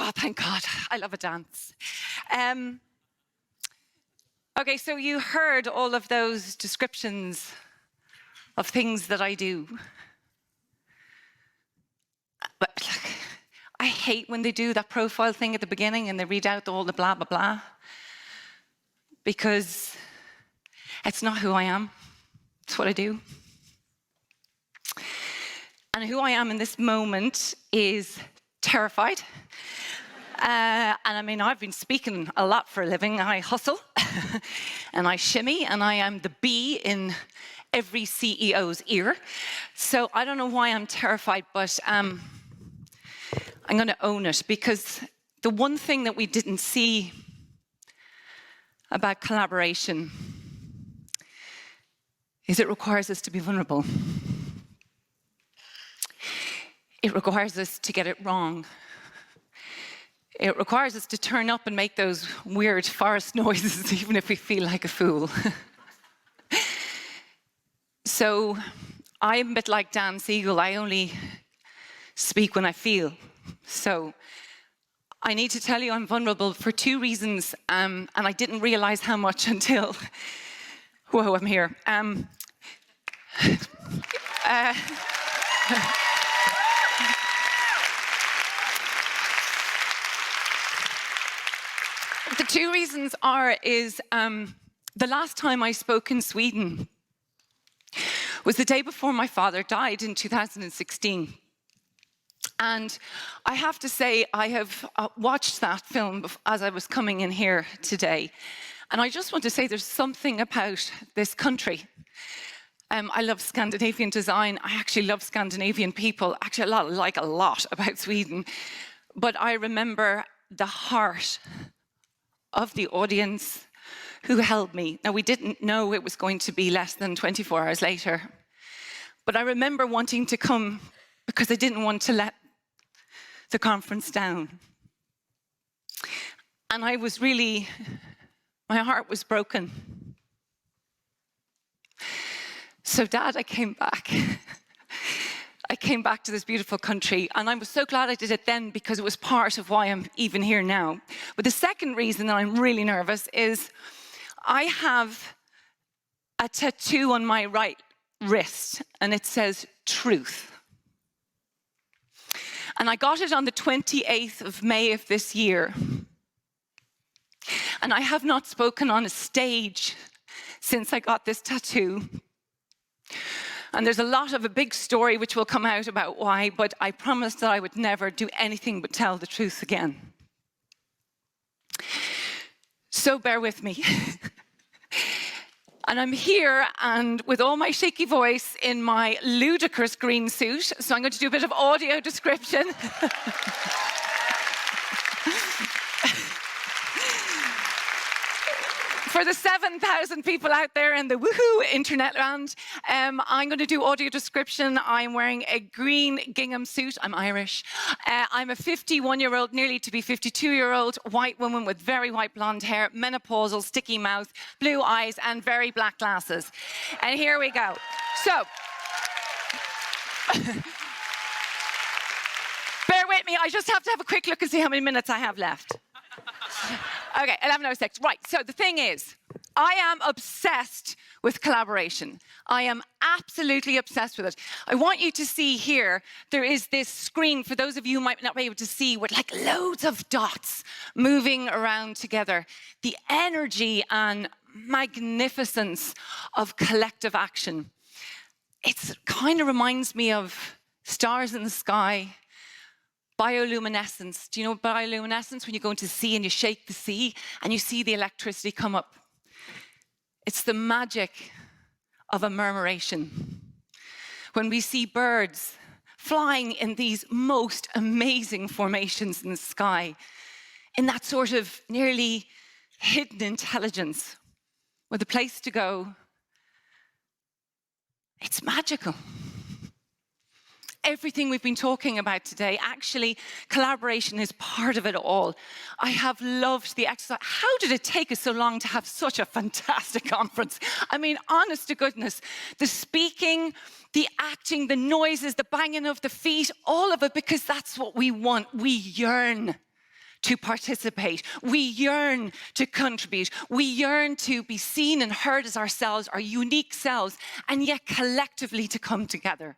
Oh, thank God. I love a dance. Okay, so you heard all of those descriptions of things that I do. But like, I hate when they do that profile thing at the beginning and they read out all the blah, blah, blah. Because it's not who I am. It's what I do. And who I am in this moment is terrified. And I mean, I've been speaking a lot for a living. I hustle and I shimmy and I am the bee in every CEO's ear. So I don't know why I'm terrified, but I'm going to own it, because the one thing that we didn't see about collaboration is it requires us to be vulnerable. It requires us to get it wrong. It requires us to turn up and make those weird forest noises, even if we feel like a fool. So I'm a bit like Dan Siegel. I only speak when I feel. So I need to tell you I'm vulnerable for two reasons, and I didn't realize how much until, whoa, I'm here. The two reasons is the last time I spoke in Sweden was the day before my father died in 2016. And I have to say, I have watched that film as I was coming in here today. And I just want to say there's something about this country. I love Scandinavian design. I actually love Scandinavian people. Actually, I like a lot about Sweden. But I remember the heart of the audience who held me. Now, we didn't know it was going to be less than 24 hours later. But I remember wanting to come because I didn't want to let the conference down. And I was really, my heart was broken. So, Dad, I came back. I came back to this beautiful country, and I was so glad I did it then because it was part of why I'm even here now. But the second reason that I'm really nervous is I have a tattoo on my right wrist, and it says truth. And I got it on the 28th of May of this year. And I have not spoken on a stage since I got this tattoo. And there's a big story which will come out about why, but I promised that I would never do anything but tell the truth again. So bear with me. And I'm here, and with all my shaky voice in my ludicrous green suit, so I'm going to do a bit of audio description. For the 7,000 people out there in the woohoo internet land, I'm going to do audio description. I'm wearing a green gingham suit. I'm Irish. I'm a 51-year-old, nearly to be 52-year-old, white woman with very white blonde hair, menopausal, sticky mouth, blue eyes, and very black glasses. And here we go. So, bear with me. I just have to have a quick look and see how many minutes I have left. Okay, 11:06. Right, so the thing is, I am obsessed with collaboration. I am absolutely obsessed with it. I want you to see here, there is this screen, for those of you who might not be able to see, with like loads of dots moving around together. The energy and magnificence of collective action. It kind of reminds me of stars in the sky, bioluminescence. Do you know bioluminescence? When you go into the sea and you shake the sea and you see the electricity come up. It's the magic of a murmuration. When we see birds flying in these most amazing formations in the sky, in that sort of nearly hidden intelligence, with a place to go, it's magical. Everything we've been talking about today, actually, collaboration is part of it all. I have loved the exercise. How did it take us so long to have such a fantastic conference? I mean, honest to goodness, the speaking, the acting, the noises, the banging of the feet, all of it, because that's what we want. We yearn to participate. We yearn to contribute. We yearn to be seen and heard as ourselves, our unique selves, and yet collectively to come together.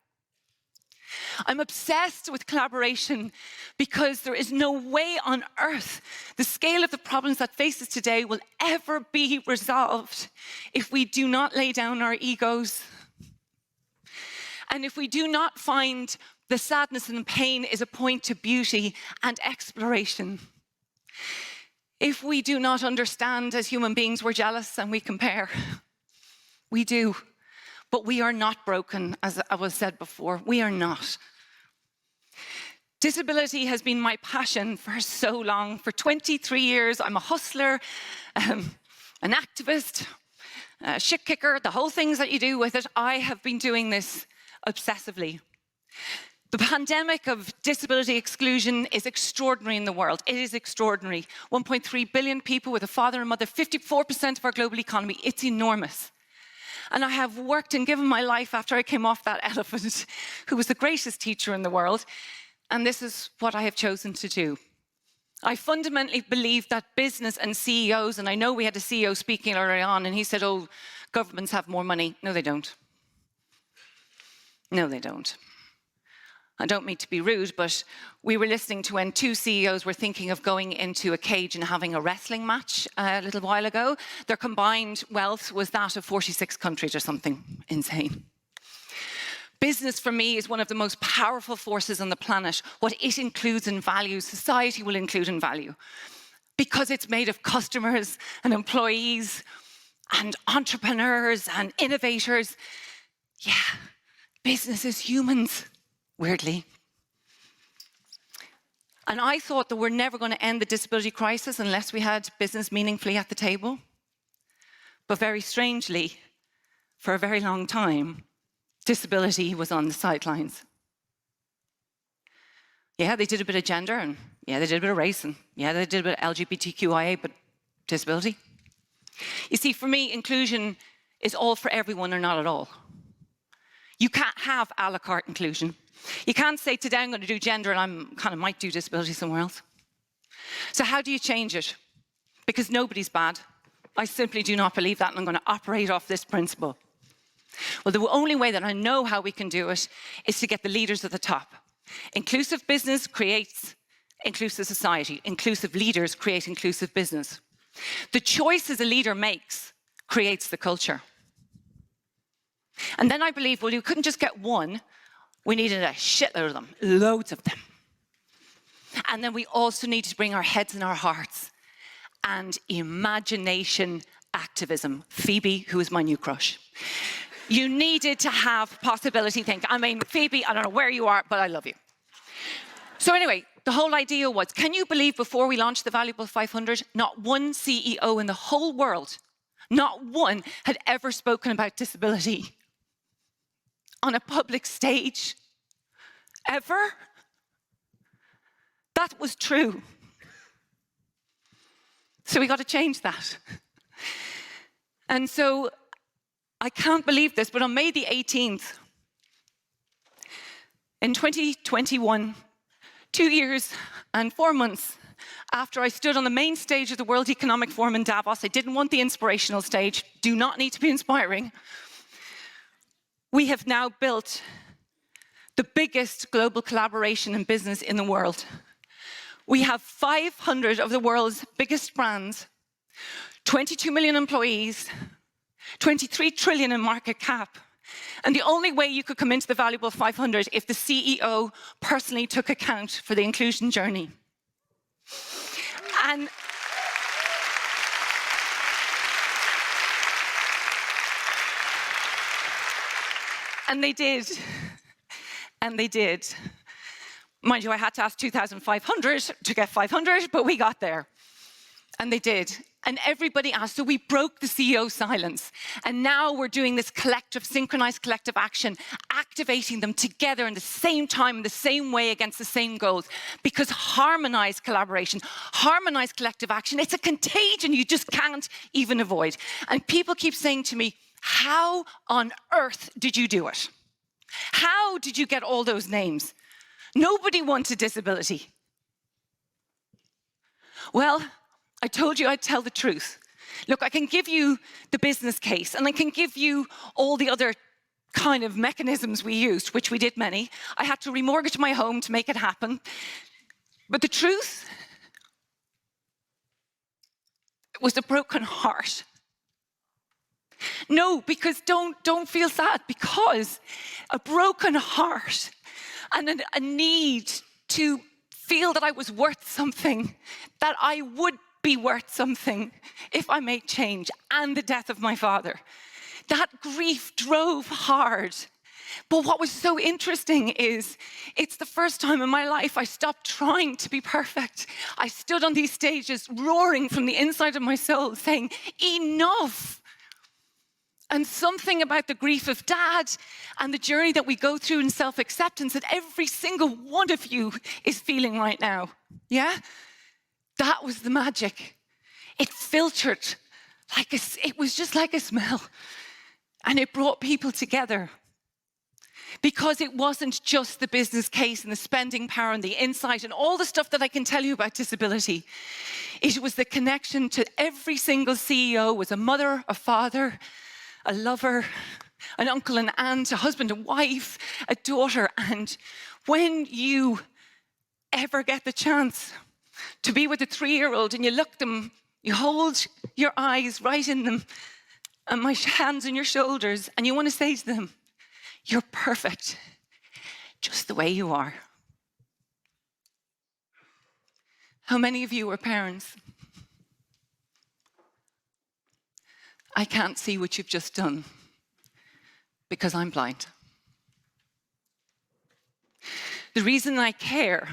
I'm obsessed with collaboration because there is no way on earth the scale of the problems that face us today will ever be resolved if we do not lay down our egos. And if we do not find the sadness and pain is a point to beauty and exploration. If we do not understand as human beings we're jealous and we compare, we do. But we are not broken, as I was said before. We are not. Disability has been my passion for so long. For 23 years, I'm a hustler, an activist, a shit kicker, the whole things that you do with it. I have been doing this obsessively. The pandemic of disability exclusion is extraordinary in the world. It is extraordinary. 1.3 billion people with a father and mother, 54% of our global economy. It's enormous. And I have worked and given my life after I came off that elephant, who was the greatest teacher in the world. And this is what I have chosen to do. I fundamentally believe that business and CEOs, and I know we had a CEO speaking earlier on, and he said, oh, governments have more money. No, they don't. No, they don't. I don't mean to be rude, but we were listening to when two CEOs were thinking of going into a cage and having a wrestling match a little while ago. Their combined wealth was that of 46 countries or something insane. Business, for me, is one of the most powerful forces on the planet. What it includes in value, society will include in value. Because it's made of customers and employees and entrepreneurs and innovators. Yeah, business is humans. Weirdly. And I thought that we're never going to end the disability crisis unless we had business meaningfully at the table. But very strangely, for a very long time, disability was on the sidelines. Yeah, they did a bit of gender, and yeah, they did a bit of race, and yeah, they did a bit of LGBTQIA, but disability. You see, for me, inclusion is all for everyone or not at all. You can't have a la carte inclusion. You can't say, today I'm going to do gender and I might do disability somewhere else. So how do you change it? Because nobody's bad. I simply do not believe that, and I'm going to operate off this principle. Well, the only way that I know how we can do it is to get the leaders at the top. Inclusive business creates inclusive society. Inclusive leaders create inclusive business. The choices a leader makes creates the culture. And then I believe, well, you couldn't just get one. We needed a shitload of them, loads of them. And then we also need to bring our heads and our hearts and imagination activism. Phoebe, who is my new crush. You needed to have possibility thinking. I mean, Phoebe, I don't know where you are, but I love you. So anyway, the whole idea was, can you believe before we launched the Valuable 500, not one CEO in the whole world, not one had ever spoken about disability on a public stage, ever? That was true. So we got to change that. And so I can't believe this, but on May the 18th, in 2021, 2 years and 4 months after I stood on the main stage of the World Economic Forum in Davos, I didn't want the inspirational stage, do not need to be inspiring. We have now built the biggest global collaboration in business in the world. We have 500 of the world's biggest brands, 22 million employees, 23 trillion in market cap. And the only way you could come into the Valuable 500 if the CEO personally took account for the inclusion journey. And they did. And they did. Mind you, I had to ask 2,500 to get 500, but we got there. And they did. And everybody asked, so we broke the CEO silence. And now we're doing this collective, synchronized collective action, activating them together in the same time, in the same way, against the same goals. Because harmonized collaboration, harmonized collective action, it's a contagion you just can't even avoid. And people keep saying to me, how on earth did you do it? How did you get all those names? Nobody wanted disability. Well, I told you I'd tell the truth. Look, I can give you the business case, and I can give you all the other kind of mechanisms we used, which we did many. I had to remortgage my home to make it happen. But the truth was a broken heart. No, because don't feel sad, because a broken heart and a need to feel that I was worth something, that I would be worth something if I made change, and the death of my father. That grief drove hard. But what was so interesting is it's the first time in my life I stopped trying to be perfect. I stood on these stages roaring from the inside of my soul saying, enough. And something about the grief of Dad and the journey that we go through in self-acceptance that every single one of you is feeling right now, yeah? That was the magic. It filtered it was just like a smell. And it brought people together. Because it wasn't just the business case and the spending power and the insight and all the stuff that I can tell you about disability. It was the connection to every single CEO was a mother, a father, a lover, an uncle and aunt, a husband and wife, a daughter. And when you ever get the chance to be with a 3-year-old and you look them, you hold your eyes right in them and my hands on your shoulders and you want to say to them, you're perfect, just the way you are. How many of you are parents? I can't see what you've just done because I'm blind. The reason I care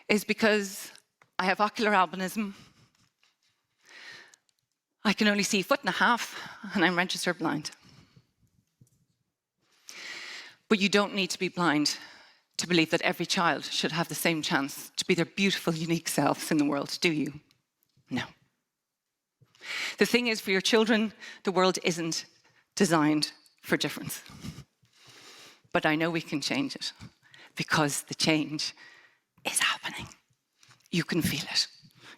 is because I have ocular albinism. I can only see 1.5 feet, and I'm registered blind. But you don't need to be blind to believe that every child should have the same chance to be their beautiful, unique selves in the world, do you? No. The thing is, for your children, the world isn't designed for difference. But I know we can change it because the change is happening. You can feel it.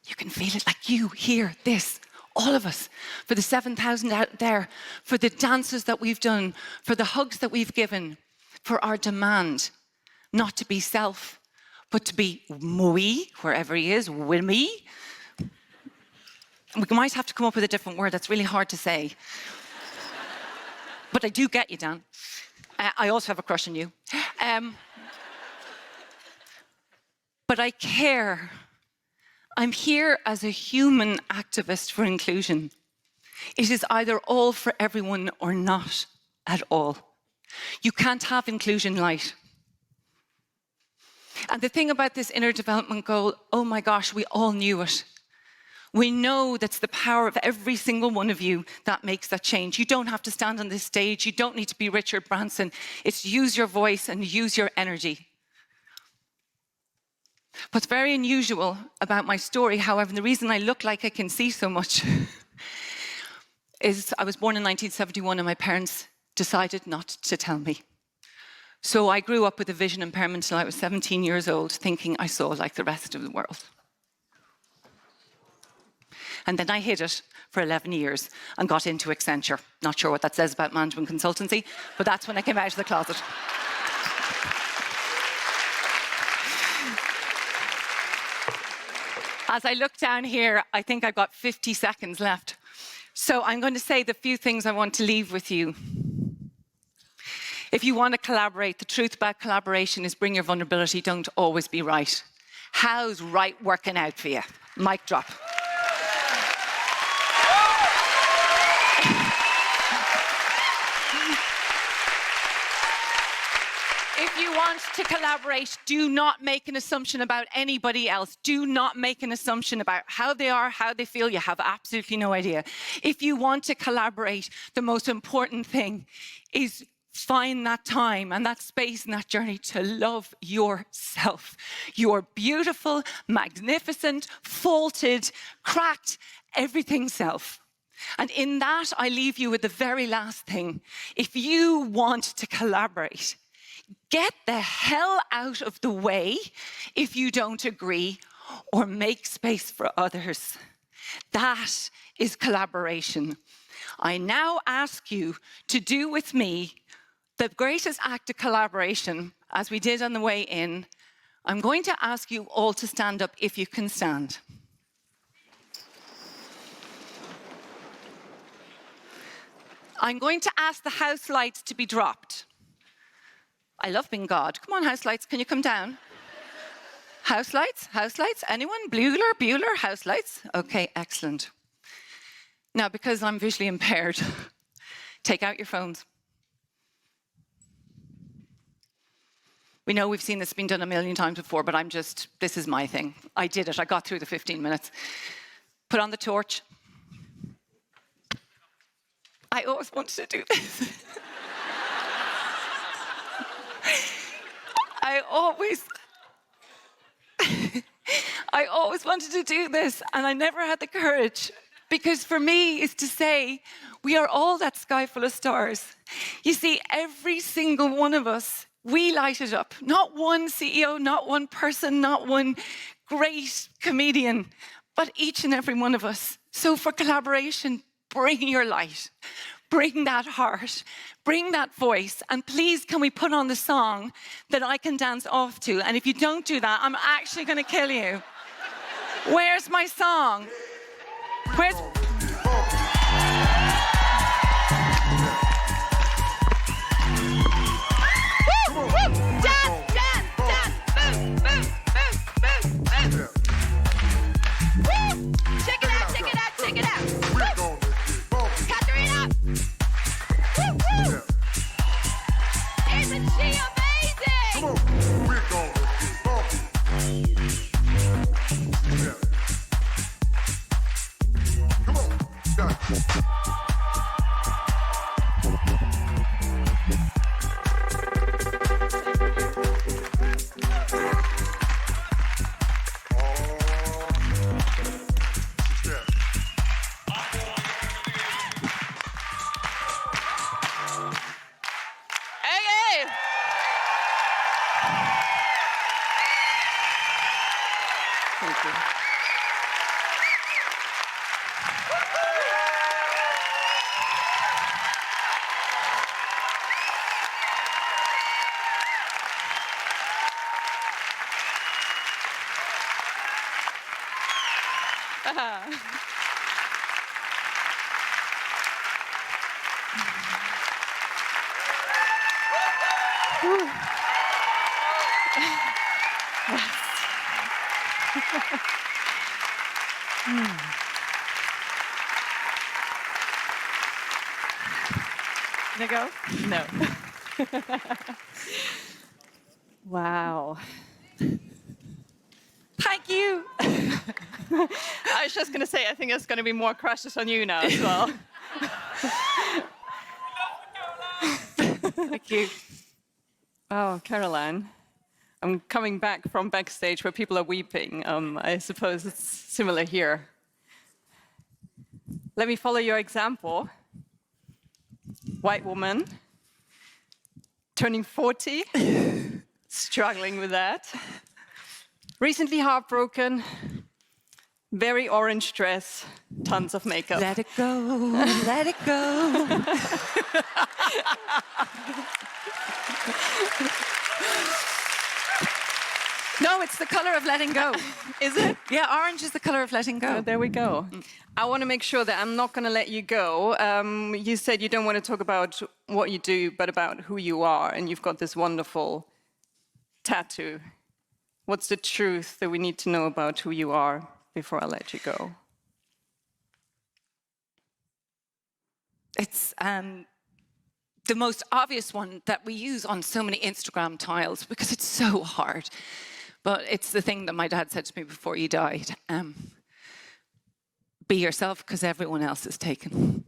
You can feel it like you hear this. All of us, for the 7,000 out there, for the dances that we've done, for the hugs that we've given, for our demand not to be self, but to be we, wherever he is, with me. We might have to come up with a different word. That's really hard to say. But I do get you, Dan. I also have a crush on you. But I care. I'm here as a human activist for inclusion. It is either all for everyone or not at all. You can't have inclusion light. And the thing about this inner development goal, oh my gosh, we all knew it. We know that's the power of every single one of you that makes that change. You don't have to stand on this stage. You don't need to be Richard Branson. It's use your voice and use your energy. What's very unusual about my story, however, and the reason I look like I can see so much is I was born in 1971 and my parents decided not to tell me. So I grew up with a vision impairment until I was 17 years old, thinking I saw like the rest of the world. And then I hid it for 11 years and got into Accenture. Not sure what that says about management consultancy, but that's when I came out of the closet. As I look down here, I think I've got 50 seconds left. So I'm going to say the few things I want to leave with you. If you want to collaborate, the truth about collaboration is bring your vulnerability, don't always be right. How's right working out for you? Mic drop. If you want to collaborate, do not make an assumption about anybody else. Do not make an assumption about how they are, how they feel. You have absolutely no idea. If you want to collaborate, the most important thing is find that time and that space and that journey to love yourself. You're beautiful, magnificent, faulted, cracked, everything self. And in that, I leave you with the very last thing. If you want to collaborate, get the hell out of the way if you don't agree, or make space for others. That is collaboration. I now ask you to do with me the greatest act of collaboration, as we did on the way in. I'm going to ask you all to stand up if you can stand. I'm going to ask the house lights to be dropped. I love being God. Come on, house lights, can you come down? House lights? Anyone? Bueller, house lights? Okay, excellent. Now, because I'm visually impaired, take out your phones. We know we've seen this been done a million times before, but this is my thing. I did it, I got through the 15 minutes. Put on the torch. I always wanted to do this. I always wanted to do this, and I never had the courage, because for me is to say, we are all that sky full of stars. You see, every single one of us, we light it up. Not one CEO, not one person, not one great comedian, but each and every one of us. So for collaboration, bring your light. Bring that heart, bring that voice, and please can we put on the song that I can dance off to? And if you don't do that, I'm actually going to kill you. Where's my song? Where's... Woo, woo! Dance, dance, dance! Move, move, move, move, move! Woo! Check it out, check it out, check it out! Woo! Woo-woo! Isn't she amazing? Come on, we're going to keep bumping. Yeah. Come on, gotcha. Can I go? No. Wow. Thank you. I was just going to say, I think there's going to be more crushes on you now as well. Thank you. Oh, Caroline, I'm coming back from backstage where people are weeping. I suppose it's similar here. Let me follow your example. White woman, turning 40, struggling with that. Recently heartbroken, very orange dress, tons of makeup. Let it go, let it go. No, it's the color of letting go. Is it? Yeah, orange is the color of letting go. Oh, there we go. I want to make sure that I'm not going to let you go. You said you don't want to talk about what you do, but about who you are, and you've got this wonderful tattoo. What's the truth that we need to know about who you are before I let you go? It's the most obvious one that we use on so many Instagram tiles because it's so hard. But it's the thing that my dad said to me before he died. Be yourself because everyone else is taken.